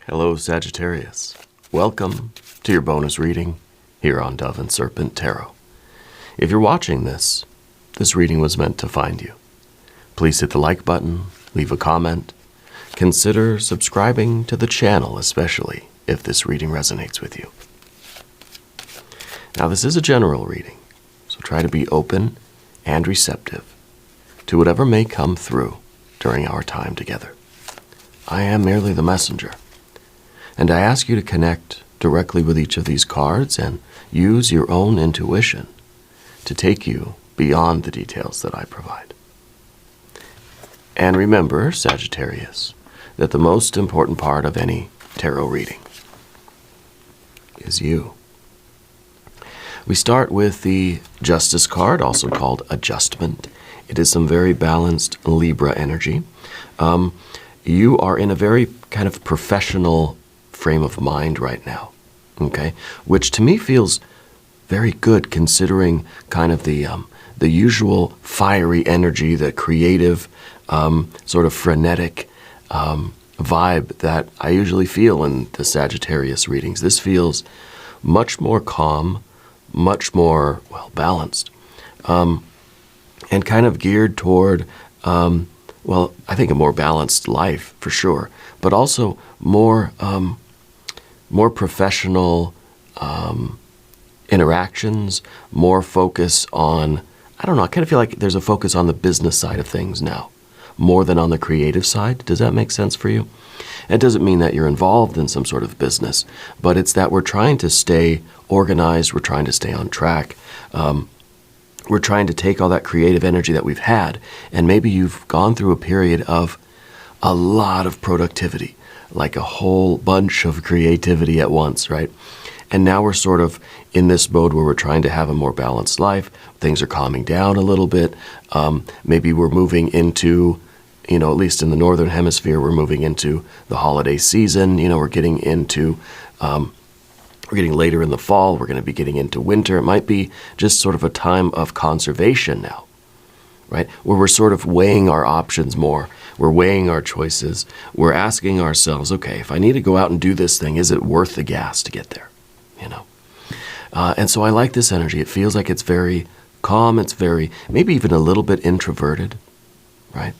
Hello, Sagittarius. Welcome to your bonus reading here on Dove and Serpent Tarot. If you're watching this reading was meant to find you. Please hit the like button, leave a comment, consider subscribing to the channel, especially if this reading resonates with you. Now, this is a general reading, so try to be open and receptive to whatever may come through during our time together. I am merely the messenger, and I ask you to connect directly with each of these cards and use your own intuition to take you beyond the details that I provide. And remember, Sagittarius, that the most important part of any tarot reading is you. We start with the Justice card, also called Adjustment. It is some very balanced Libra energy. You are in a very kind of professional frame of mind right now, okay? Which to me feels very good considering kind of the usual fiery energy, the creative, sort of frenetic vibe that I usually feel in the Sagittarius readings. This feels much more calm, much more, well, balanced, and kind of geared toward, well, I think a more balanced life for sure, but also more professional interactions, more focus on, I don't know, I kind of feel like there's a focus on the business side of things now, more than on the creative side. Does that make sense for you? It doesn't mean that you're involved in some sort of business, but it's that we're trying to stay organized, we're trying to stay on track. We're trying to take all that creative energy that we've had, and maybe you've gone through a period of a lot of productivity, like a whole bunch of creativity at once, right? And now we're sort of in this mode where we're trying to have a more balanced life. Things are calming down a little bit. Maybe we're moving into, at least in the Northern Hemisphere, we're moving into the holiday season. We're getting into, we're getting later in the fall. We're going to be getting into winter. It might be just sort of a time of conservation now, right? Where we're sort of weighing our options more. We're weighing our choices. We're asking ourselves, okay, if I need to go out and do this thing, is it worth the gas to get there? And so I like this energy. It feels like it's very calm. It's very, maybe even a little bit introverted, right?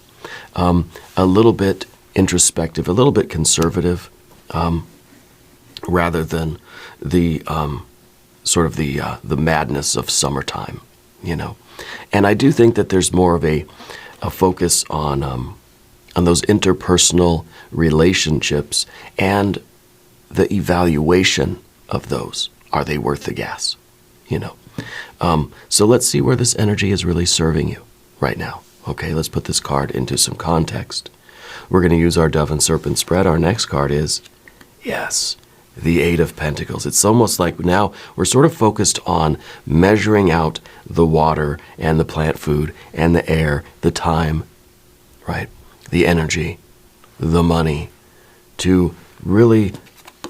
A little bit introspective, a little bit conservative, rather than the sort of the madness of summertime, And I do think that there's more of a focus on those interpersonal relationships and the evaluation of those. Are they worth the gas? So let's see where this energy is really serving you right now. Okay, let's put this card into some context. We're going to use our Dove and Serpent spread. Our next card is, yes, the Eight of Pentacles. It's almost like now we're sort of focused on measuring out the water and the plant food and the air, the time, right? The energy, the money, to really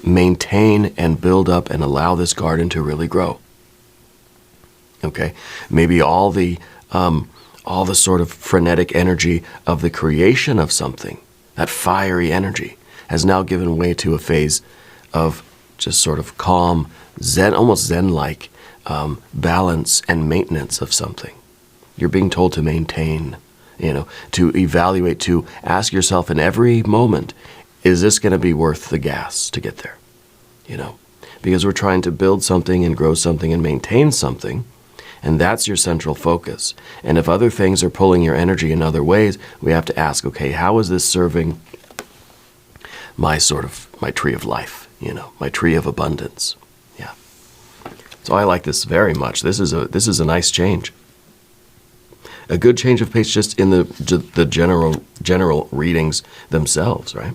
maintain and build up and allow this garden to really grow. Okay, maybe all the sort of frenetic energy of the creation of something, that fiery energy, has now given way to a phase of just sort of calm, zen, almost zen-like balance and maintenance of something. You're being told to maintain, to evaluate, to ask yourself in every moment, is this going to be worth the gas to get there? Because we're trying to build something and grow something and maintain something, and that's your central focus. And if other things are pulling your energy in other ways, we have to ask, okay, how is this serving my tree of life, my tree of abundance? Yeah. So I like this very much. This is a nice change. A good change of pace just in the general readings themselves, right?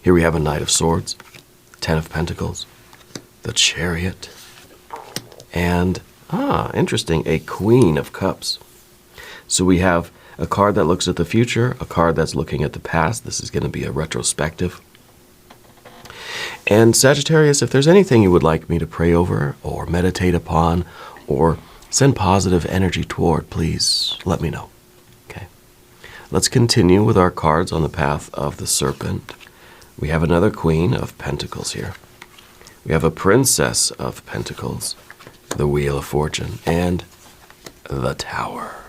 Here we have a Knight of Swords, Ten of Pentacles, the Chariot, and, interesting, a Queen of Cups. So we have a card that looks at the future, a card that's looking at the past. This is going to be a retrospective. And Sagittarius, if there's anything you would like me to pray over or meditate upon or send positive energy toward, please let me know. Okay. Let's continue with our cards on the path of the Serpent. We have another Queen of Pentacles here. We have a Princess of Pentacles, the Wheel of Fortune, and the Tower.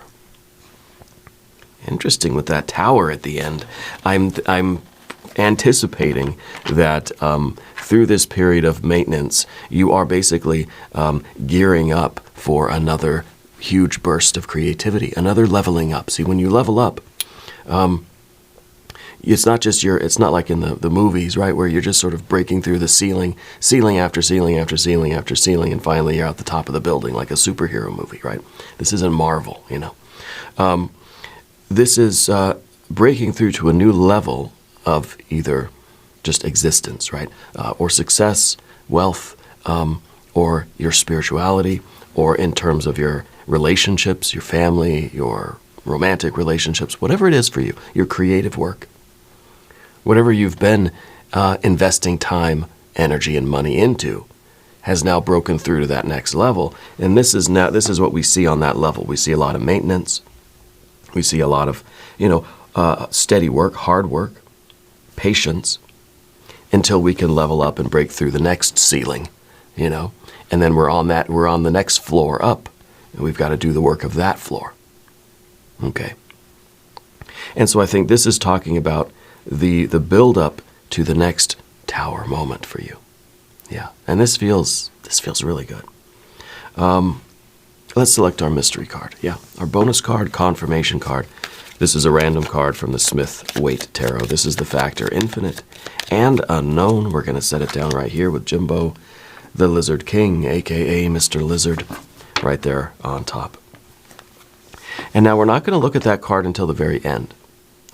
Interesting with that Tower at the end. I'm anticipating that through this period of maintenance, you are basically gearing up for another huge burst of creativity, another leveling up. See, when you level up, it's not like in the movies, right, where you're just sort of breaking through the ceiling after ceiling after ceiling after ceiling, and finally you're at the top of the building like a superhero movie, right? This isn't Marvel, you know. This is breaking through to a new level of either just existence, right, or success, wealth, or your spirituality, or in terms of your relationships, your family, your romantic relationships, whatever it is for you, your creative work. Whatever you've been investing time, energy, and money into has now broken through to that next level. And this is what we see on that level. We see a lot of maintenance. We see a lot of, steady work, hard work, patience, until we can level up and break through the next ceiling, and then we're on the next floor up, and we've got to do the work of that floor. Okay. And so I think this is talking about the build up to the next Tower moment for you. Yeah. And this feels really good. Let's select our mystery card. Yeah. Our bonus card, confirmation card. This is a random card from the Smith-Waite Tarot. This is the factor infinite and unknown. We're going to set it down right here with Jimbo, the Lizard King, a.k.a. Mr. Lizard, right there on top. And now we're not going to look at that card until the very end.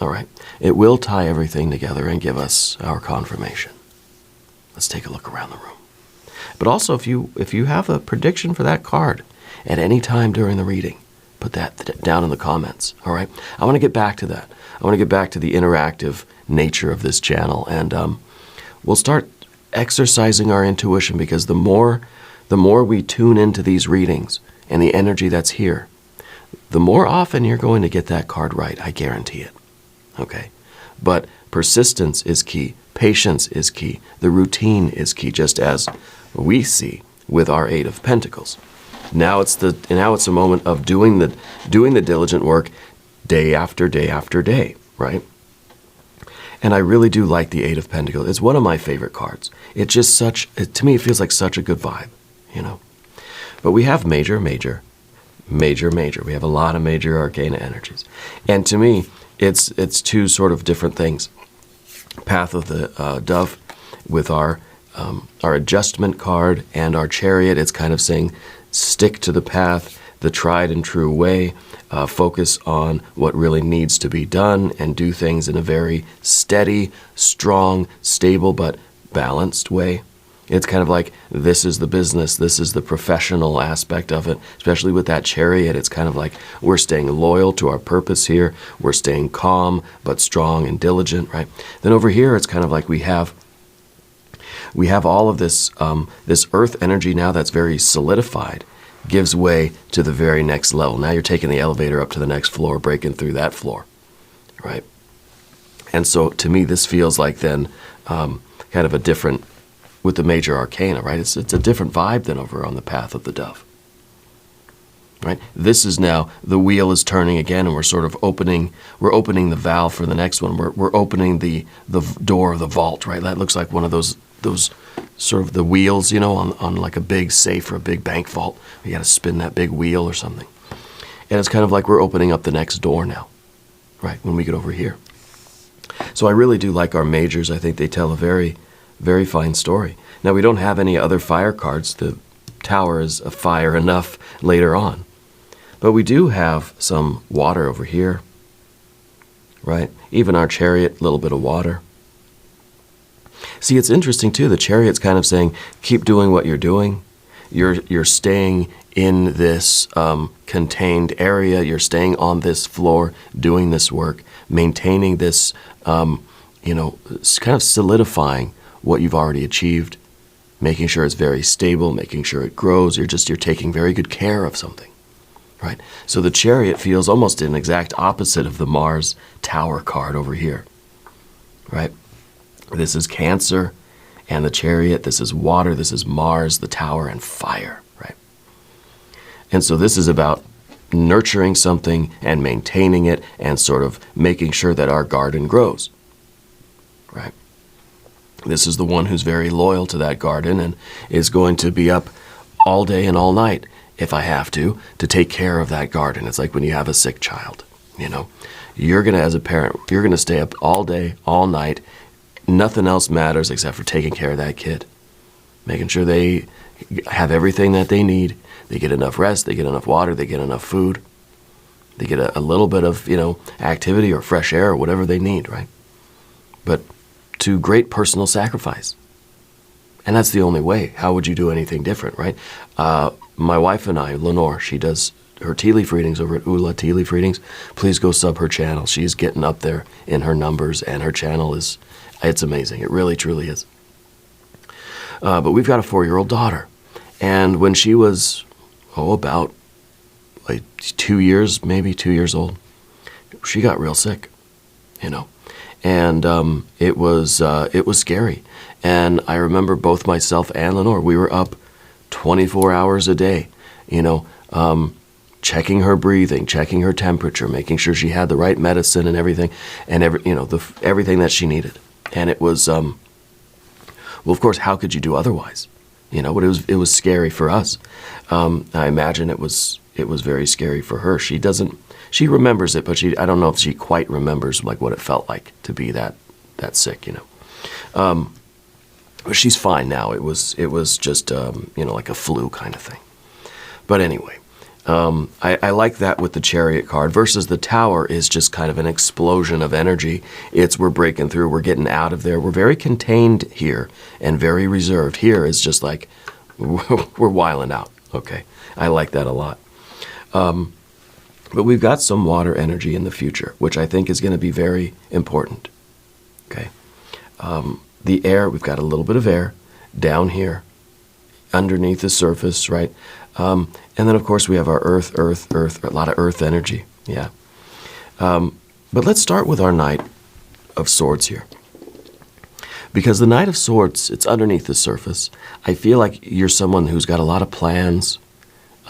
All right? It will tie everything together and give us our confirmation. Let's take a look around the room. But also, if you have a prediction for that card at any time during the reading, put that down in the comments, all right? I want to get back to that. I want to get back to the interactive nature of this channel, and we'll start exercising our intuition, because the more we tune into these readings and the energy that's here, the more often you're going to get that card right. I guarantee it, okay? But persistence is key. Patience is key. The routine is key, just as we see with our Eight of Pentacles. Now it's a moment of doing the diligent work day after day after day, right? And I really do like the Eight of Pentacles. It's one of my favorite cards. It's just to me, it feels like such a good vibe, But we have major. We have a lot of major arcana energies. And to me, it's two sort of different things. Path of the Dove with our adjustment card, and our Chariot. It's kind of saying, stick to the path, the tried and true way, focus on what really needs to be done, and do things in a very steady, strong, stable, but balanced way. It's kind of like, this is the business, this is the professional aspect of it, especially with that Chariot. It's kind of like we're staying loyal to our purpose here. We're staying calm, but strong and diligent, right? Then over here, it's kind of like we have all of this earth energy now that's very solidified, gives way to the very next level. Now you're taking the elevator up to the next floor, breaking through that floor, right? And so to me, this feels like then kind of a different, with the major arcana, right? It's a different vibe than over on the Path of the Dove, right? This is now, the wheel is turning again, and we're sort of opening the valve for the next one. We're opening the door of the vault, right? That looks like one of those sort of the wheels, on like a big safe or a big bank vault. You got to spin that big wheel or something. And it's kind of like we're opening up the next door now, right, when we get over here. So I really do like our majors. I think they tell a very, very fine story. Now, we don't have any other fire cards. The Tower is a fire enough later on. But we do have some water over here, right? Even our Chariot, a little bit of water. See, it's interesting, too. The Chariot's kind of saying, keep doing what you're doing. You're staying in this contained area. You're staying on this floor, doing this work, maintaining this, kind of solidifying what you've already achieved, making sure it's very stable, making sure it grows. You're taking very good care of something, right? So the Chariot feels almost an exact opposite of the Mars Tower card over here, right? This is Cancer and the Chariot. This is water. This is Mars, the Tower, and fire, right? And so this is about nurturing something and maintaining it and sort of making sure that our garden grows, right? This is the one who's very loyal to that garden and is going to be up all day and all night, if I have to take care of that garden. It's like when you have a sick child, you know. You're going to, as a parent, you're going to stay up all day, all night. Nothing else matters except for taking care of that kid, making sure they have everything that they need. They get enough rest, they get enough water, they get enough food. They get a little bit of, activity or fresh air or whatever they need, right? But to great personal sacrifice. And that's the only way. How would you do anything different, right? My wife and I, Lenore, she does her tea leaf readings over at Ula Tea Leaf Readings. Please go sub her channel. She's getting up there in her numbers, and her channel it's amazing. It really, truly is. But we've got a 4-year-old daughter. And when she was, about like 2 years, maybe 2 years old, she got real sick, And it was scary. And I remember both myself and Lenore, we were up 24 hours a day, checking her breathing, checking her temperature, making sure she had the right medicine and everything, and everything that she needed. And it was, well, of course, how could you do otherwise? But it was scary for us. I imagine it was very scary for her. She remembers it, but I don't know if she quite remembers like what it felt like to be that sick, But she's fine now. It was just like a flu kind of thing. But anyway, I like that with the Chariot card versus the Tower is just kind of an explosion of energy. We're breaking through, we're getting out of there. We're very contained here and very reserved. Here is just like we're wiling out. Okay, I like that a lot. But we've got some water energy in the future, which I think is going to be very important. Okay. The air, we've got a little bit of air down here underneath the surface, right? And then, of course, we have our earth, a lot of earth energy, yeah. But let's start with our Knight of Swords here. Because the Knight of Swords, it's underneath the surface. I feel like you're someone who's got a lot of plans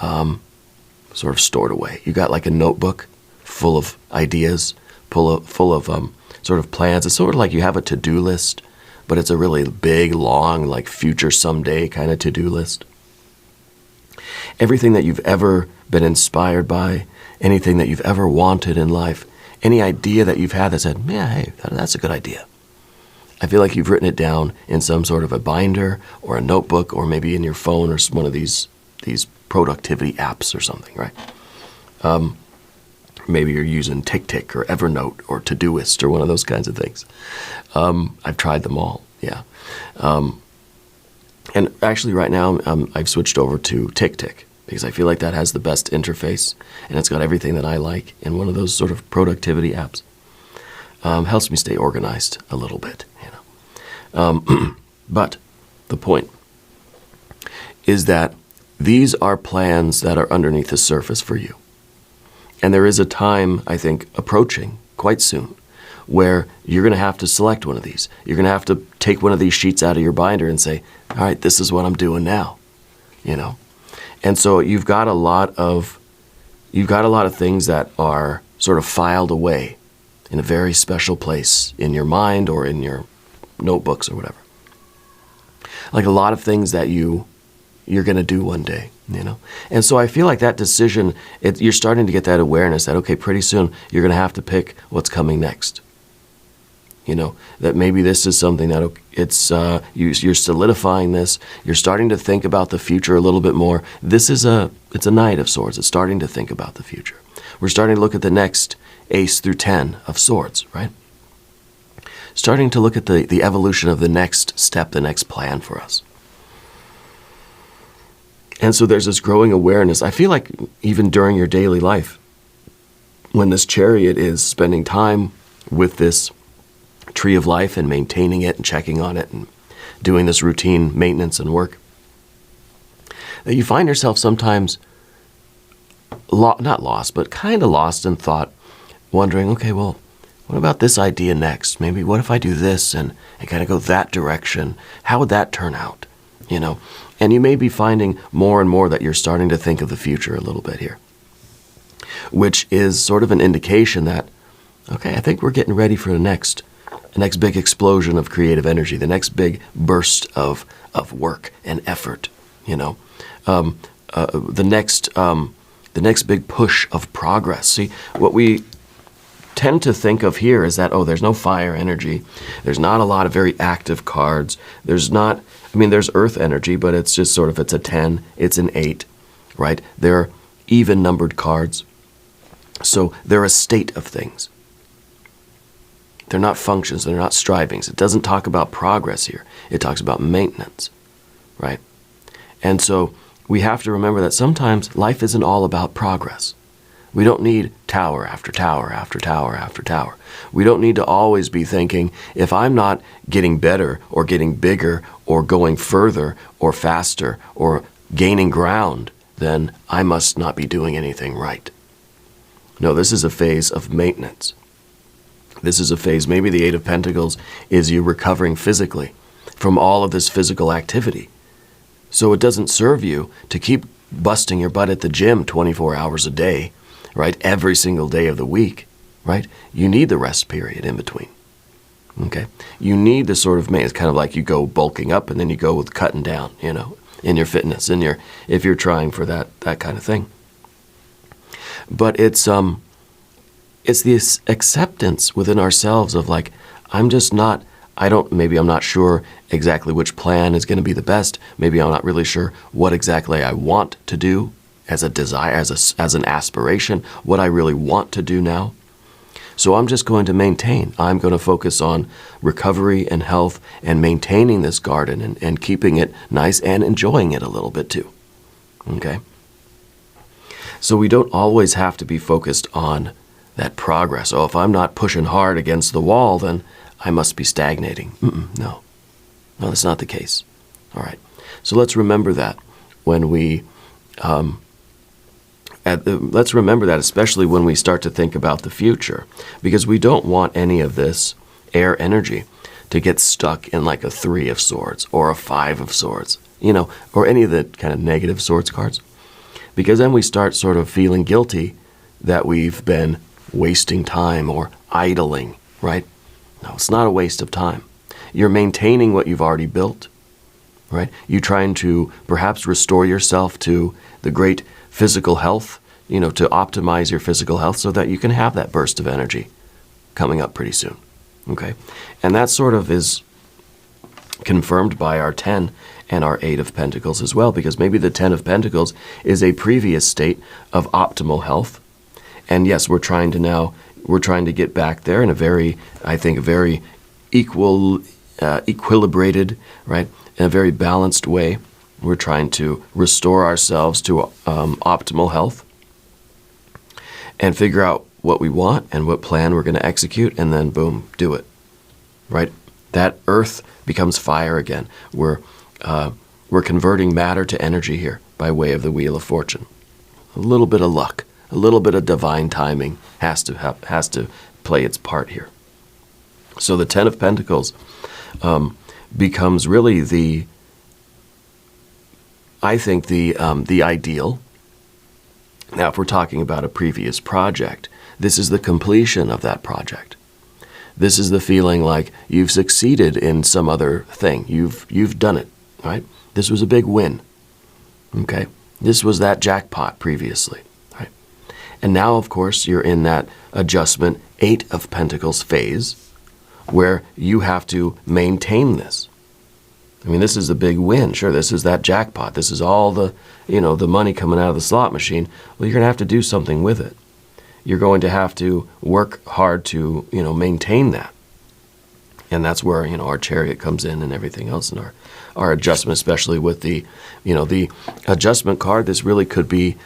sort of stored away. You got like a notebook full of ideas, full of sort of plans. It's sort of like you have a to-do list, but it's a really big, long, like future someday kind of to-do list. Everything that you've ever been inspired by, anything that you've ever wanted in life, any idea that you've had that said, yeah, hey, that's a good idea. I feel like you've written it down in some sort of a binder or a notebook or maybe in your phone or one of these productivity apps or something, right? Maybe you're using TickTick or Evernote or Todoist or one of those kinds of things. I've tried them all, yeah. And actually right now I've switched over to TickTick because I feel like that has the best interface and it's got everything that I like in one of those sort of productivity apps. Helps me stay organized a little bit, But the point is that these are plans that are underneath the surface for you. And there is a time, I think, approaching quite soon where you're going to have to select one of these. You're going to have to take one of these sheets out of your binder and say, all right, this is what I'm doing now, And so you've got a lot of things that are sort of filed away in a very special place in your mind or in your notebooks or whatever. Like a lot of things that you're going to do one day, And so I feel like that decision, you're starting to get that awareness that, okay, pretty soon you're going to have to pick what's coming next. That maybe this is something that you're solidifying this. You're starting to think about the future a little bit more. It's a Knight of Swords. It's starting to think about the future. We're starting to look at the next Ace through 10 of Swords, right? Starting to look at the evolution of the next step, the next plan for us. And so there's this growing awareness. I feel like even during your daily life, when this Chariot is spending time with this tree of life and maintaining it and checking on it and doing this routine maintenance and work, that you find yourself sometimes not lost, but kind of lost in thought, wondering, okay, well, what What about this idea next? Maybe what if I do this and kind of go that direction? How would that turn out? You know, and you may be finding more and more that you're starting to think of the future a little bit here, which is sort of an indication that, okay, I think we're getting ready for the next big explosion of creative energy, the next big burst of work and effort, you know, the next big push of progress. See, what we tend to think of here is that, oh, there's no fire energy. There's not a lot of very active cards. There's earth energy, but it's just sort of, it's a 10, it's an 8, right? They're even numbered cards. So they're a state of things. They're not functions, they're not strivings. It doesn't talk about progress here. It talks about maintenance, right? And so we have to remember that sometimes life isn't all about progress. We don't need tower after tower after tower after tower. We don't need to always be thinking, if I'm not getting better or getting bigger or going further or faster or gaining ground, then I must not be doing anything right. No, this is a phase of maintenance. This is a phase, maybe the Eight of Pentacles is you recovering physically from all of this physical activity. So it doesn't serve you to keep busting your butt at the gym 24 hours a day, right? Every single day of the week, right? You need the rest period in between, okay? You need the sort of maintenance, kind of like you go bulking up and then you go with cutting down, you know, in your fitness, if you're trying for that kind of thing. But it's this acceptance within ourselves of like, maybe I'm not sure exactly which plan is going to be the best. Maybe I'm not really sure what exactly I want to do as a desire, as an aspiration, what I really want to do now. So I'm just going to maintain. I'm going to focus on recovery and health and maintaining this garden and keeping it nice and enjoying it a little bit too. Okay? So we don't always have to be focused on that progress. Oh, if I'm not pushing hard against the wall, then I must be stagnating. No, that's not the case. All right. So let's remember that when we, let's remember that especially when we start to think about the future, because we don't want any of this air energy to get stuck in like a 3 of Swords or a 5 of Swords, you know, or any of the kind of negative Swords cards, because then we start sort of feeling guilty that we've been wasting time or idling, right? No, it's not a waste of time. You're maintaining what you've already built, right? You're trying to perhaps restore yourself to the great physical health, you know, to optimize your physical health so that you can have that burst of energy coming up pretty soon, okay? And that sort of is confirmed by our 10 and our 8 of Pentacles as well, because maybe the 10 of Pentacles is a previous state of optimal health. And yes, we're trying to get back there in a very equilibrated, right? In a very balanced way. We're trying to restore ourselves to optimal health and figure out what we want and what plan we're going to execute, and then boom, do it, right? That earth becomes fire again. We're converting matter to energy here by way of the Wheel of Fortune. A little bit of luck. A little bit of divine timing has to play its part here. So the 10 of Pentacles becomes really the ideal. Now, if we're talking about a previous project, this is the completion of that project. This is the feeling like you've succeeded in some other thing. You've done it, right? This was a big win. Okay? This was that jackpot previously. And now, of course, you're in that adjustment 8 of Pentacles phase where you have to maintain this. I mean, this is a big win. Sure, this is that jackpot. This is all the money coming out of the slot machine. Well, you're going to have to do something with it. You're going to have to work hard to, maintain that. And that's where, our Chariot comes in and everything else, and our adjustment, especially with the adjustment card. This really could be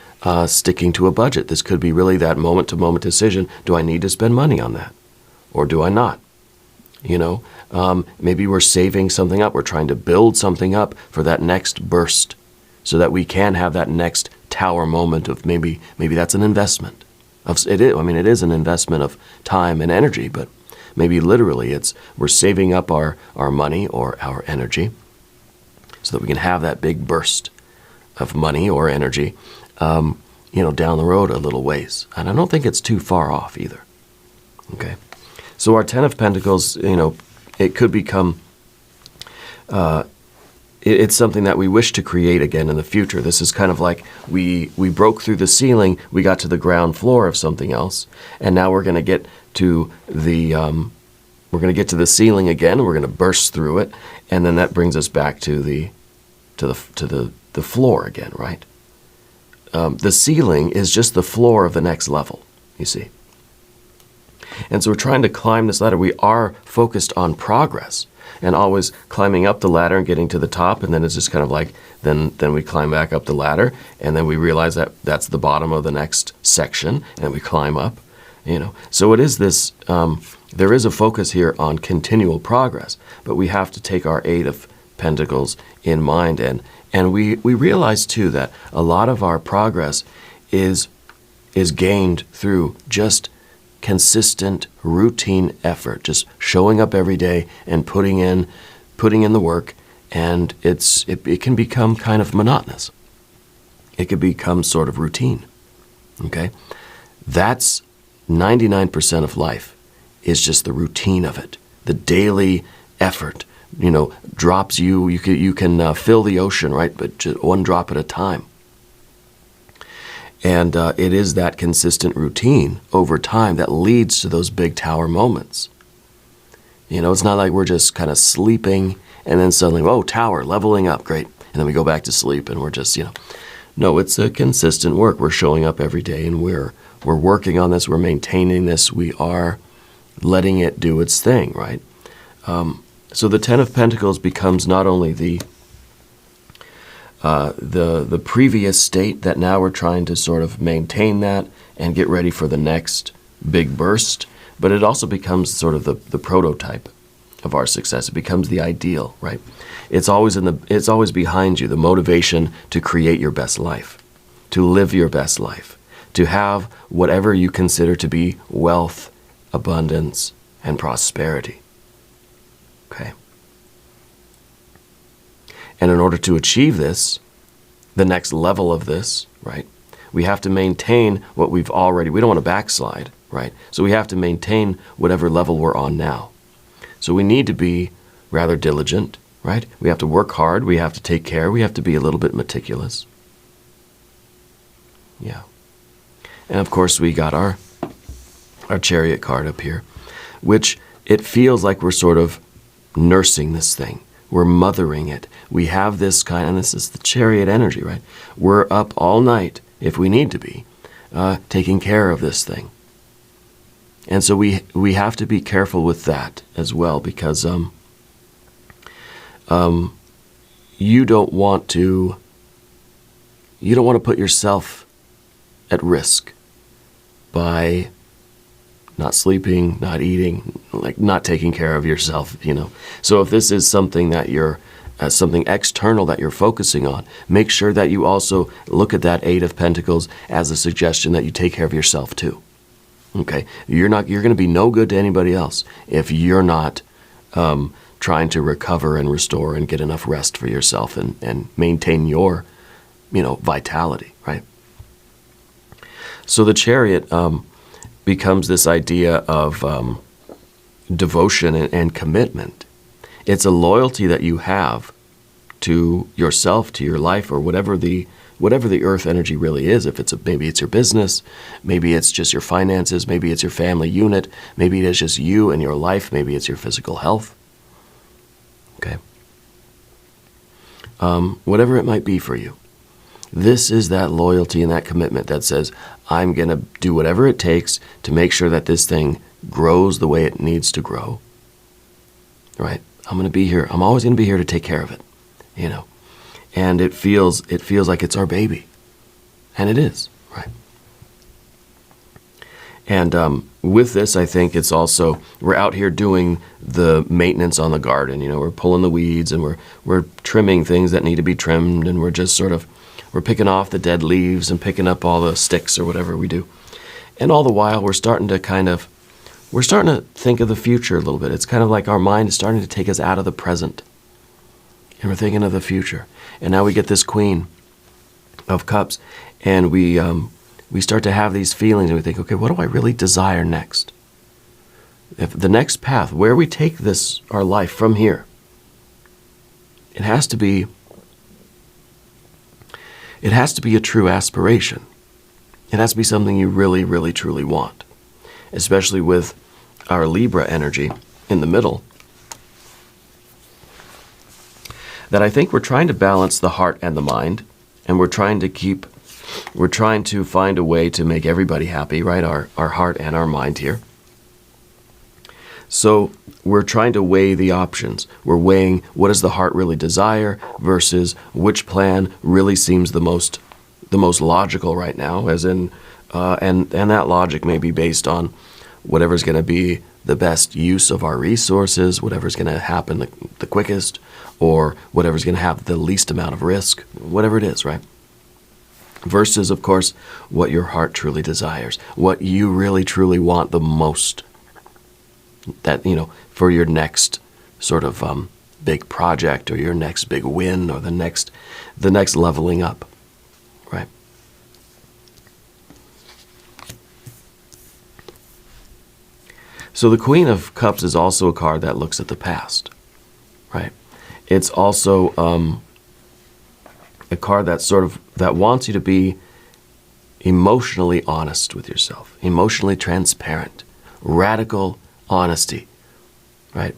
sticking to a budget. This could be really that moment-to-moment decision. Do I need to spend money on that? Or do I not? Maybe we're saving something up. We're trying to build something up for that next burst so that we can have that next tower moment of maybe that's an investment. It is an investment of time and energy, but Maybe literally we're saving up our money or our energy so that we can have that big burst of money or energy, down the road a little ways. And I don't think it's too far off either. Okay. So our Ten of Pentacles, it could become, it's something that we wish to create again in the future. This is kind of like we broke through the ceiling, we got to the ground floor of something else, and now we're going to get to the ceiling again. We're going to burst through it, and then that brings us back to the floor again, right? The ceiling is just the floor of the next level, you see. And so we're trying to climb this ladder. We are focused on progress and always climbing up the ladder and getting to the top, and then it's just kind of like, then we climb back up the ladder, and then we realize that that's the bottom of the next section, and we climb up, So it is this, there is a focus here on continual progress, but we have to take our Eight of Pentacles in mind, and we realize too that a lot of our progress is gained through just consistent routine effort, just showing up every day and putting in the work, and it can become kind of monotonous. It could become sort of routine. Okay? That's 99% of life, is just the routine of it. The daily effort, drops you can fill the ocean, right? But just one drop at a time. And it is that consistent routine over time that leads to those big tower moments. It's not like we're just kind of sleeping and then suddenly, oh, tower, leveling up, great. And then we go back to sleep and we're just, No, it's a consistent work. We're showing up every day and we're working on this, we're maintaining this, we are letting it do its thing, right? So the Ten of Pentacles becomes not only the previous state that now we're trying to sort of maintain that and get ready for the next big burst, but it also becomes sort of the prototype of our success. It becomes the ideal, right? It's always behind you, the motivation to create your best life, to live your best life, to have whatever you consider to be wealth, abundance, and prosperity. Okay? And in order to achieve this, the next level of this, right, we have to maintain what we don't want to backslide, right? So we have to maintain whatever level we're on now. So we need to be rather diligent, right? We have to work hard, we have to take care, we have to be a little bit meticulous. Yeah. And of course we got our Chariot card up here, which it feels like we're sort of nursing this thing. We're mothering it. We have this and this is the Chariot energy, right? We're up all night, if we need to be, taking care of this thing. And so we have to be careful with that as well, because you don't want to put yourself at risk by not sleeping, not eating, like not taking care of yourself, So if this is something that something external that you're focusing on, make sure that you also look at that Eight of Pentacles as a suggestion that you take care of yourself too. Okay? You're going to be no good to anybody else if you're not trying to recover and restore and get enough rest for yourself and maintain your, vitality, right? So the Chariot becomes this idea of devotion and commitment. It's a loyalty that you have to yourself, to your life, or whatever the earth energy really is. If maybe it's your business, maybe it's just your finances, maybe it's your family unit, maybe it is just you and your life, maybe it's your physical health. Okay. Whatever it might be for you. This is that loyalty and that commitment that says, I'm going to do whatever it takes to make sure that this thing grows the way it needs to grow. Right? I'm going to be here. I'm always going to be here to take care of it. And it feels like it's our baby. And it is, right? And with this, I think it's also, we're out here doing the maintenance on the garden. We're pulling the weeds and we're trimming things that need to be trimmed, and we're just we're picking off the dead leaves and picking up all the sticks or whatever we do. And all the while, we're starting to kind of we're starting to think of the future a little bit. It's kind of like our mind is starting to take us out of the present. And we're thinking of the future. And now we get this Queen of Cups, and we start to have these feelings, and we think, okay, what do I really desire next? If the next path, where we take this, our life from here, it has to be a true aspiration. It has to be something you really, really, truly want, especially with our Libra energy in the middle. That I think we're trying to balance the heart and the mind, and we're trying to find a way to make everybody happy, right? Our heart and our mind here. So we're trying to weigh the options. We're weighing what does the heart really desire versus which plan really seems the most logical right now, as in, and that logic may be based on whatever's going to be the best use of our resources, whatever's going to happen the quickest, or whatever's going to have the least amount of risk, whatever it is, right? Versus, of course, what your heart truly desires, what you really truly want the most. That, for your next sort of big project, or your next big win, or the next leveling up, right? So the Queen of Cups is also a card that looks at the past, right? It's also a card that wants you to be emotionally honest with yourself, emotionally transparent, radical honesty, right?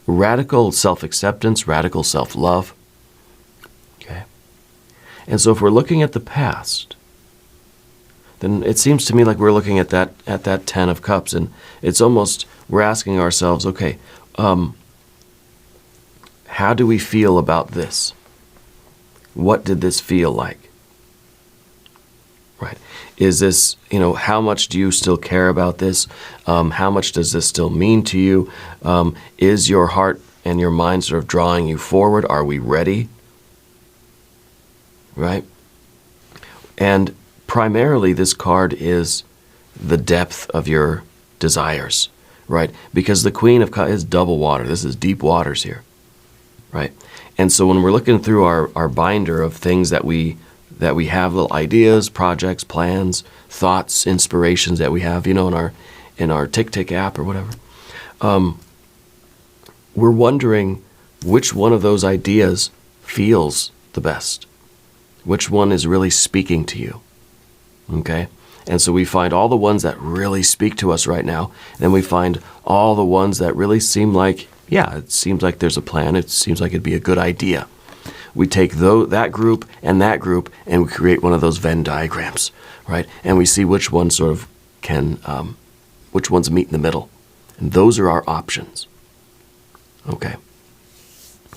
Radical self-acceptance, radical self-love, okay? And so if we're looking at the past, then it seems to me like we're looking at that Ten of Cups, and it's almost, we're asking ourselves, okay, how do we feel about this? What did this feel like? Right? Is this, how much do you still care about this? How much does this still mean to you? Is your heart and your mind sort of drawing you forward? Are we ready? Right? And primarily this card is the depth of your desires, right? Because the Queen of Cups is double water. This is deep waters here, right? And so when we're looking through our binder of things that we have, little ideas, projects, plans, thoughts, inspirations that we have, in our Tick app or whatever, we're wondering which one of those ideas feels the best, which one is really speaking to you, okay? And so we find all the ones that really speak to us right now, and then we find all the ones that really seem like, yeah, it seems like there's a plan, it seems like it'd be a good idea. We take that group, and we create one of those Venn diagrams, right? And we see which ones sort of which ones meet in the middle. And those are our options, okay?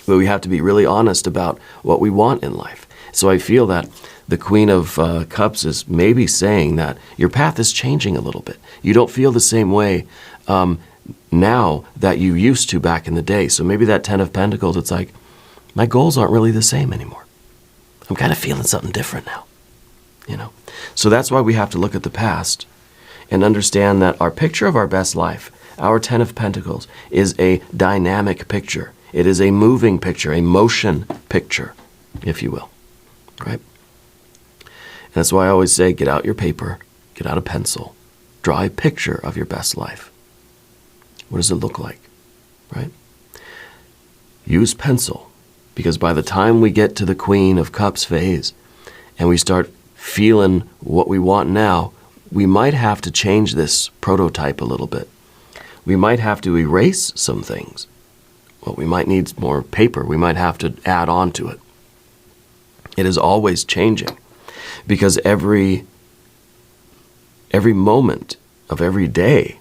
But we have to be really honest about what we want in life. So I feel that the Queen of Cups is maybe saying that your path is changing a little bit. You don't feel the same way now that you used to back in the day. So maybe that Ten of Pentacles, it's like, my goals aren't really the same anymore. I'm kind of feeling something different now, So that's why we have to look at the past and understand that our picture of our best life, our Ten of Pentacles, is a dynamic picture. It is a moving picture, a motion picture, if you will, right? And that's why I always say, get out your paper, get out a pencil, draw a picture of your best life. What does it look like, right? Use pencil. Because by the time we get to the Queen of Cups phase and we start feeling what we want now, we might have to change this prototype a little bit. We might have to erase some things. Well, we might need more paper. We might have to add on to it. It is always changing because every moment of every day,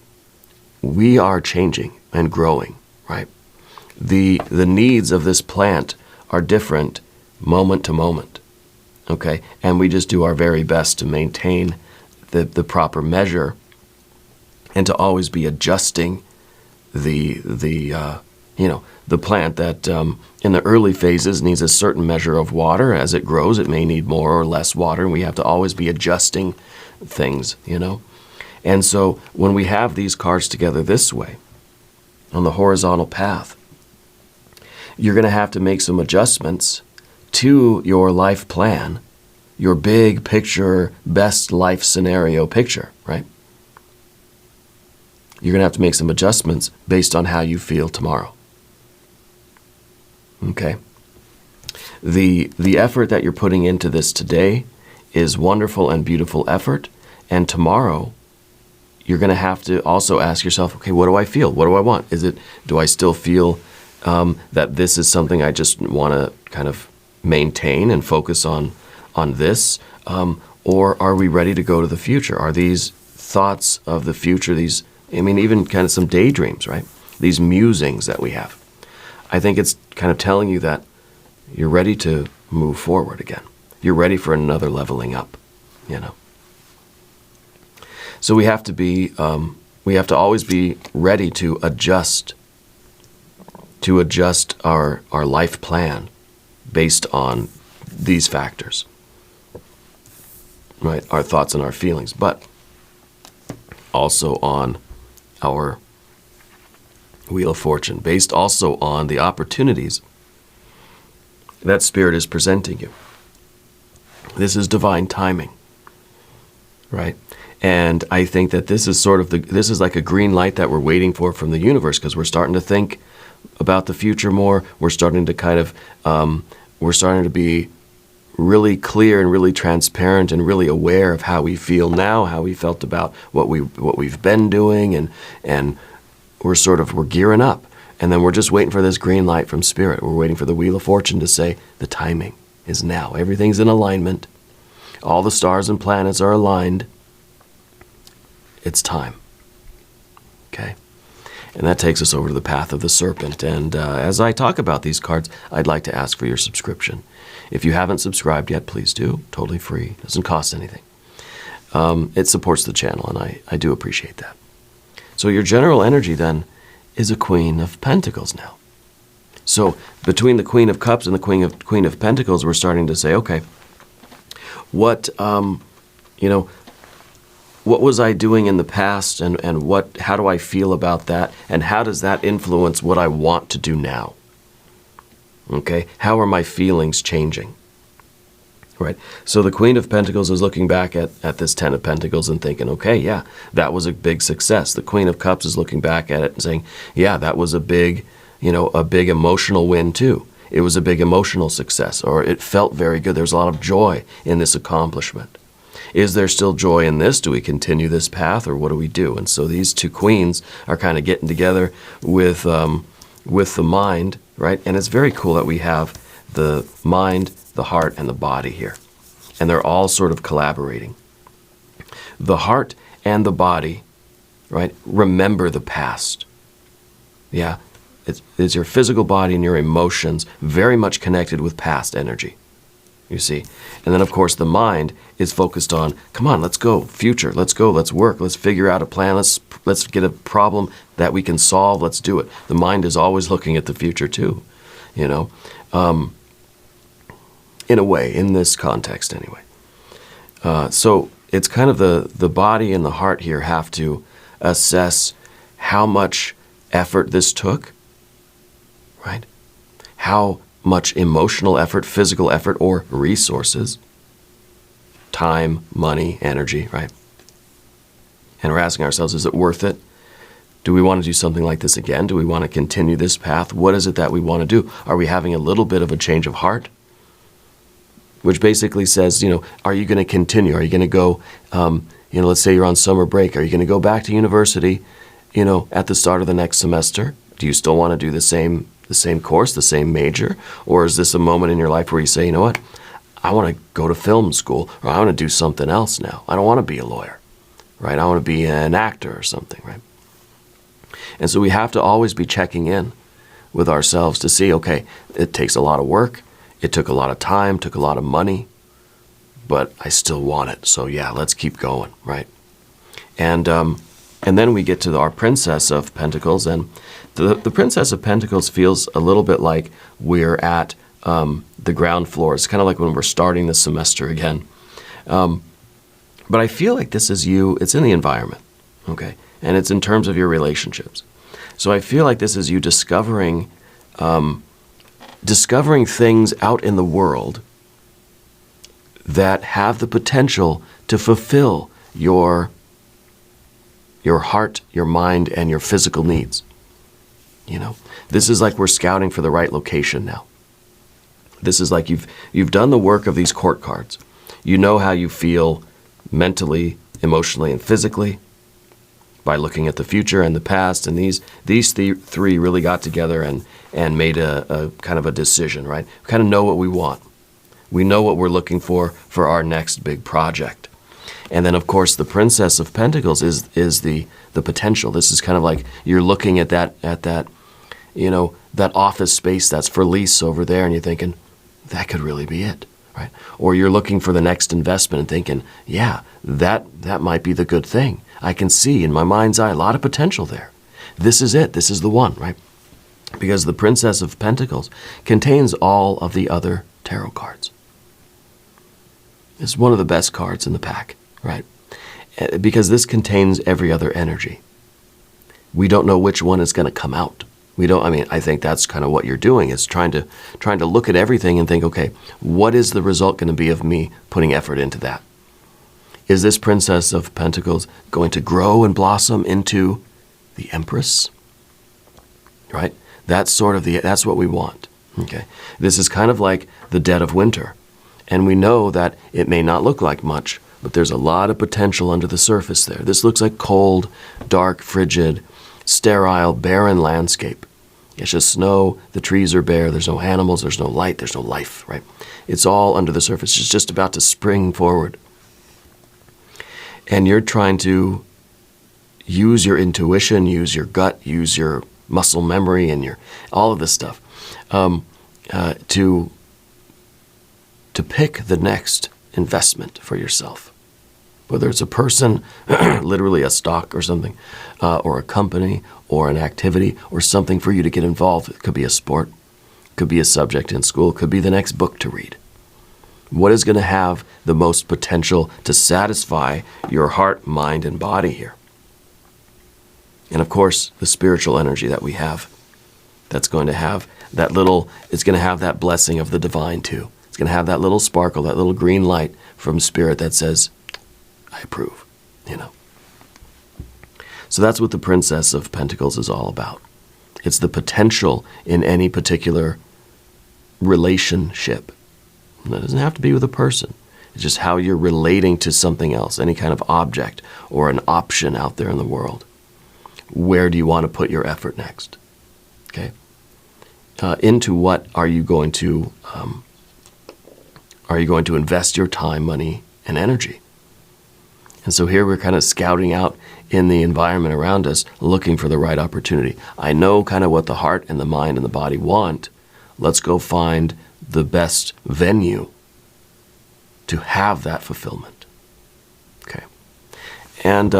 we are changing and growing, right? The needs of this plant are different moment to moment, okay? And we just do our very best to maintain the proper measure and to always be adjusting the plant that in the early phases needs a certain measure of water. As it grows, it may need more or less water, and we have to always be adjusting things, And so when we have these cards together this way, on the horizontal path, you're going to have to make some adjustments to your life plan, your big picture, best life scenario picture, right? You're going to have to make some adjustments based on how you feel tomorrow. Okay? The effort that you're putting into this today is wonderful and beautiful effort, and tomorrow you're going to have to also ask yourself, okay, what do I feel? What do I want? Do I still feel that this is something I just want to kind of maintain and focus on this? Or are we ready to go to the future? Are these thoughts of the future, even kind of some daydreams, right? These musings that we have. I think it's kind of telling you that you're ready to move forward again. You're ready for another leveling up, So we have to always be ready to adjust our life plan based on these factors, right? Our thoughts and our feelings, but also on our Wheel of Fortune, based also on the opportunities that Spirit is presenting you. This is divine timing, right? And I think that this is this is like a green light that we're waiting for from the universe, because we're starting to think about the future more. We're starting to we're starting to be really clear and really transparent and really aware of how we feel now, how we felt about what we've been doing, and we're gearing up. And then we're just waiting for this green light from Spirit. We're waiting for the Wheel of Fortune to say the timing is now. Everything's in alignment. All the stars and planets are aligned. It's time. Okay? And that takes us over to the path of the Serpent. And as I talk about these cards, I'd like to ask for your subscription. If you haven't subscribed yet, please do. Totally free. Doesn't cost anything. It supports the channel, and I do appreciate that. So your general energy then is a Queen of Pentacles now. So between the Queen of Cups and the Queen of Pentacles, we're starting to say, okay, what was I doing in the past, and how do I feel about that, and how does that influence what I want to do now? Okay, how are my feelings changing? Right. So the Queen of Pentacles is looking back at this Ten of Pentacles and thinking, okay, yeah, that was a big success. The Queen of Cups is looking back at it and saying, yeah, that was a big emotional win too. It was a big emotional success, or it felt very good. There's a lot of joy in this accomplishment. Is there still joy in this? Do we continue this path, or what do we do? And so these two queens are kind of getting together with the mind, right? And it's very cool that we have the mind, the heart, and the body here. And they're all sort of collaborating. The heart and the body, right, remember the past. Yeah, it's your physical body and your emotions very much connected with past energy, you see. And then, of course, the mind is focused on, come on, let's go, future, let's go, let's work, let's figure out a plan, let's get a problem that we can solve, let's do it. The mind is always looking at the future too, in a way, in this context anyway. So it's kind of the body and the heart here have to assess how much effort this took, right? How much emotional effort, physical effort, or resources, time, money, energy, right? And we're asking ourselves, is it worth it? Do we want to do something like this again? Do we want to continue this path? What is it that we want to do? Are we having a little bit of a change of heart? Which basically says, are you going to continue? Are you going to go, let's say you're on summer break. Are you going to go back to university, at the start of the next semester? Do you still want to do the same course, the same major? Or is this a moment in your life where you say, you know what, I want to go to film school, or I want to do something else now. I don't want to be a lawyer, right? I want to be an actor or something, right? And so we have to always be checking in with ourselves to see, okay, it takes a lot of work. It took a lot of time, took a lot of money, but I still want it. So yeah, let's keep going, right? And then we get to our Princess of Pentacles, and the Princess of Pentacles feels a little bit like we're at the ground floor. It's kind of like when we're starting the semester again. But I feel like this is you. It's in the environment. okay? And it's in terms of your relationships. So I feel like this is you discovering things out in the world that have the potential to fulfill your heart, your mind, and your physical needs. You know, this is like we're scouting for the right location now. This is like you've done the work of these court cards. You know how you feel mentally, emotionally, and physically by looking at the future and the past. And these three really got together and made a kind of a decision, right? We kind of know what we want. We know what we're looking for our next big project. And then, of course, the Princess of Pentacles is the potential. This is kind of like you're looking at that, you know, that office space that's for lease over there, and you're thinking, that could really be it, right? Or you're looking for the next investment and thinking, yeah, that might be the good thing. I can see in my mind's eye a lot of potential there. This is it. This is the one, right? Because the Princess of Pentacles contains all of the other tarot cards. It's one of the best cards in the pack, right? Because this contains every other energy. We don't know which one is going to come out. I think that's kind of what you're doing, is trying to look at everything and think, okay, what is the result going to be of me putting effort into that? Is this Princess of Pentacles going to grow and blossom into the Empress? Right? That's what we want. Okay. This is kind of like the dead of winter. And we know that it may not look like much, but there's a lot of potential under the surface there. This looks like cold, dark, frigid, sterile, barren landscape. It's just snow, the trees are bare, there's no animals, there's no light, there's no life, right? It's all under the surface. It's just about to spring forward. And you're trying to use your intuition, use your gut, use your muscle memory and all of this stuff to pick the next investment for yourself. Whether it's a person, literally a stock or something, or a company, or an activity, or something for you to get involved with. It could be a sport, could be a subject in school, could be the next book to read. What is going to have the most potential to satisfy your heart, mind, and body here? And of course, the spiritual energy that we have, that's going to have it's going to have that blessing of the divine too. It's going to have that little sparkle, that little green light from spirit that says, I approve, you know. So that's what the Princess of Pentacles is all about. It's the potential in any particular relationship. And that doesn't have to be with a person. It's just how you're relating to something else, any kind of object or an option out there in the world. Where do you want to put your effort next? Okay. Into what are you going to invest your time, money, and energy? And so here we're kind of scouting out in the environment around us, looking for the right opportunity. I know kind of what the heart and the mind and the body want. Let's go find the best venue to have that fulfillment. Okay. And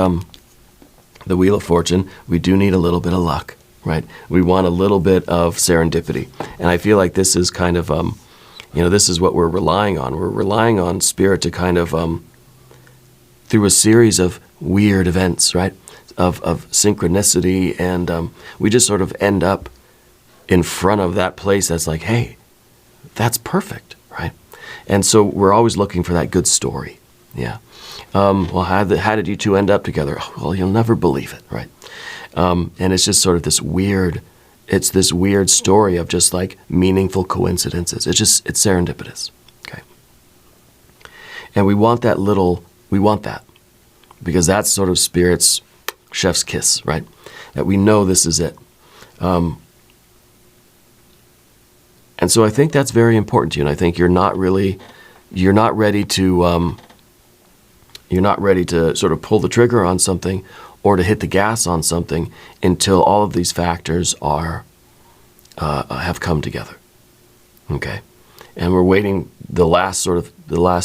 the Wheel of Fortune, we do need a little bit of luck, right? We want a little bit of serendipity. And I feel like this is kind of, this is what we're relying on. We're relying on spirit to kind of, through a series of weird events, right, of synchronicity, and we just sort of end up in front of that place that's like, hey, that's perfect, right? And so we're always looking for that good story, yeah. Well, how did you two end up together? Well, you'll never believe it, right? And it's just sort of this weird story of just like meaningful coincidences. It's serendipitous, okay? And we want that because that's sort of spirit's chef's kiss, right? That we know this is it. And so I think that's very important to you. And I think you're not ready to sort of pull the trigger on something or to hit the gas on something until all of these factors have come together. Okay? And we're waiting, the last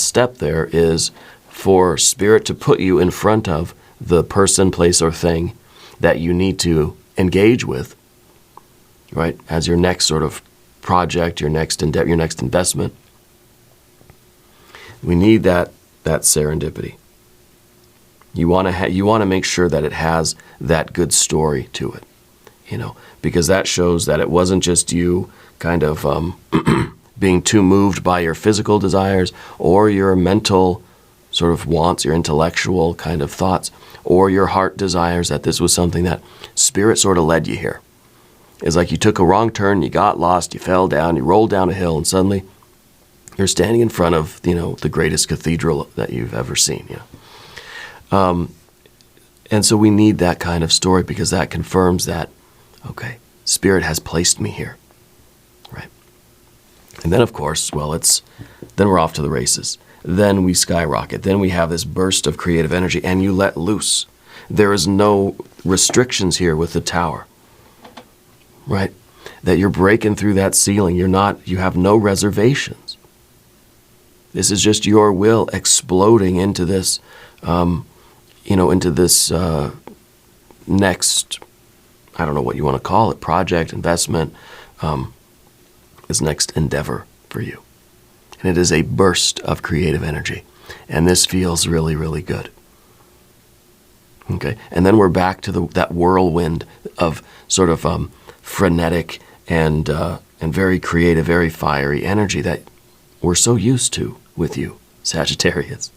step there is for spirit to put you in front of the person, place, or thing that you need to engage with, right? As your next sort of project, your next investment. We need that serendipity. You want to make sure that it has that good story to it, because that shows that it wasn't just you kind of being too moved by your physical desires or your mental sort of wants, your intellectual kind of thoughts, or your heart desires, that this was something that Spirit sort of led you here. It's like you took a wrong turn, you got lost, you fell down, you rolled down a hill, and suddenly you're standing in front of, the greatest cathedral that you've ever seen. And so we need that kind of story, because that confirms that, okay, Spirit has placed me here, right? And then, of course, then we're off to the races. Then we skyrocket. Then we have this burst of creative energy, and you let loose. There is no restrictions here with the tower, right? That you're breaking through that ceiling. You have no reservations. This is just your will exploding into this, next, I don't know what you want to call it, project, investment, this next endeavor for you. And it is a burst of creative energy. And this feels really, really good. Okay, and then we're back to that whirlwind of sort of frenetic and very creative, very fiery energy that we're so used to with you, Sagittarius.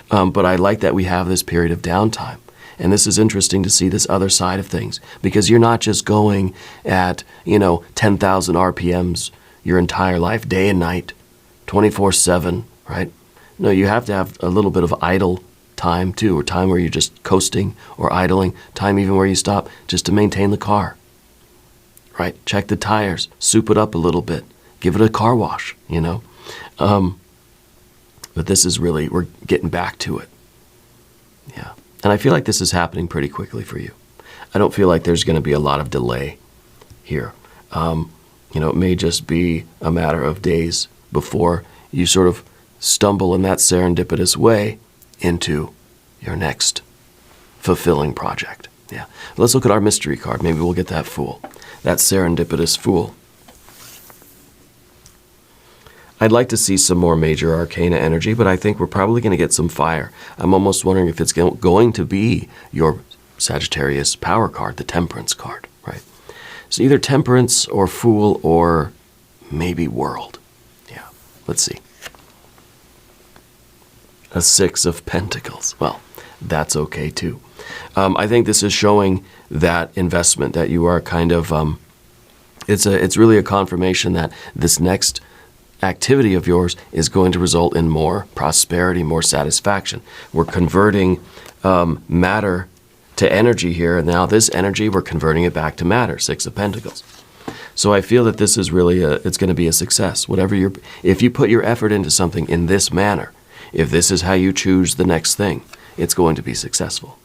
But I like that we have this period of downtime. And this is interesting to see this other side of things, because you're not just going at, 10,000 RPMs your entire life, day and night, 24/7, right? No, you have to have a little bit of idle time too, or time where you're just coasting or idling, time even where you stop just to maintain the car, right? Check the tires, soup it up a little bit, give it a car wash, But this is really, we're getting back to it. Yeah. And I feel like this is happening pretty quickly for you. I don't feel like there's going to be a lot of delay here. It may just be a matter of days before you sort of stumble in that serendipitous way into your next fulfilling project. Yeah. Let's look at our mystery card. Maybe we'll get that Fool, that serendipitous Fool. I'd like to see some more major arcana energy, but I think we're probably going to get some fire. I'm almost wondering if it's going to be your Sagittarius power card, the Temperance card, right? So either Temperance or Fool or maybe World. Yeah, let's see. A 6 of Pentacles. Well, that's okay too. I think this is showing that investment, that you are kind of, it's really a confirmation that this next activity of yours is going to result in more prosperity, more satisfaction. We're converting matter to energy here, and now this energy, we're converting it back to matter, 6 of Pentacles. So I feel that this is really, it's going to be a success. If you put your effort into something in this manner, if this is how you choose the next thing, it's going to be successful.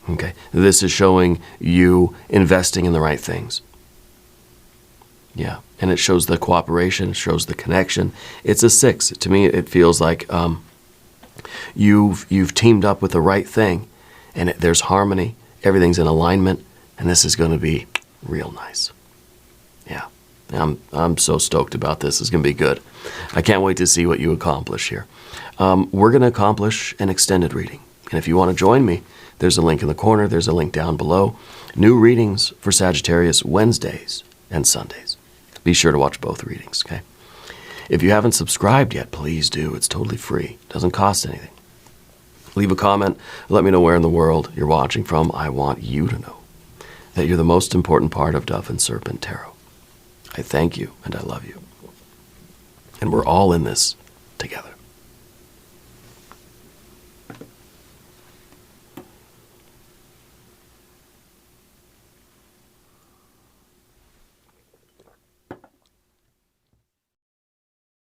Okay, this is showing you investing in the right things. Yeah, and it shows the cooperation, it shows the connection. It's a 6. To me, it feels like you've teamed up with the right thing, and there's harmony, everything's in alignment, and this is going to be real nice. Yeah, I'm so stoked about this. It's going to be good. I can't wait to see what you accomplish here. We're going to accomplish an extended reading, and if you want to join me, there's a link in the corner, there's a link down below. New readings for Sagittarius Wednesdays and Sundays. Be sure to watch both readings, okay? If you haven't subscribed yet, please do. It's totally free. Doesn't cost anything. Leave a comment. Let me know where in the world you're watching from. I want you to know that you're the most important part of Dove and Serpent Tarot. I thank you and I love you. And we're all in this